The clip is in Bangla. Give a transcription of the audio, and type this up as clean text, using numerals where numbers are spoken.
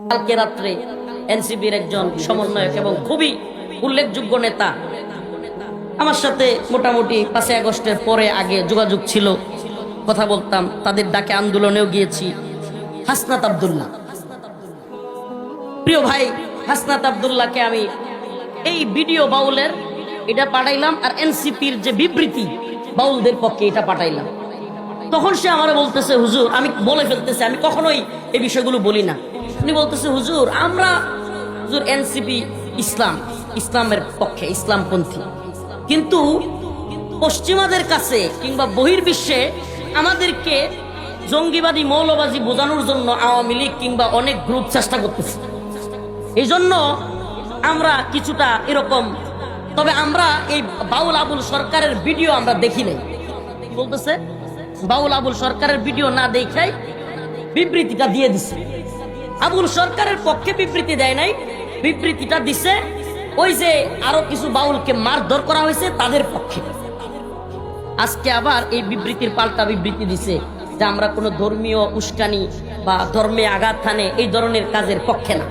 কালকে রাত্রে এনসিপির একজন সমন্বয়ক এবং খুবই উল্লেখযোগ্য নেতা আমার সাথে মোটামুটি 5 আগস্টের পরে আগে যোগাযোগ ছিল, কথা বলতাম, তাদের ডাকে আন্দোলনেও গিয়েছি। হাসনাত আব্দুল্লাহ, প্রিয় ভাই হাসনাত আব্দুল্লাহকে আমি এই ভিডিও বাউলের এটা পাঠাইলাম, আর এনসিপির যে বিবৃতি বাউলদের পক্ষে এটা পাঠাইলাম। তখন সে আমার বলতেছে, হুজুর, আমি বলে ফেলতেছে, আমি কখনোই এই বিষয়গুলো বলি না। উনি বলতেছে, হুজুর আমরা হুজুর এনসিপি ইসলামের পক্ষে, ইসলামপন্থী, কিন্তু পশ্চিমাদের কাছে কিংবা বহির্বিশ্বে আমাদেরকে জঙ্গিবাদী মৌলবাদী বোঝানোর জন্য আওয়ামী লীগ কিংবা অনেক গ্রুপ চেষ্টা করতেছে। এই জন্য আমরা কিছুটা এরকম, তবে আমরা এই বাউল আবুল সরকারের ভিডিও আমরা দেখি নাই। বলতেছে বাউল আবুল সরকারের ভিডিও না দেখাই বিবৃতিটা দিয়ে দিছে। আবুল সরকারের পক্ষে বিবৃতি দেয় নাই, বিবৃতিটা দিছে ওই যে আরো কিছু বাউলকে মারধর করা হয়েছে তাদের পক্ষে। আজকে আবার এই বিবৃতির পাল্টা বিবৃতি দিছে যে আমরা কোনো ধর্মীয় উস্কানি বা ধর্মে আঘাত হানে এই ধরনের কাজের পক্ষে না।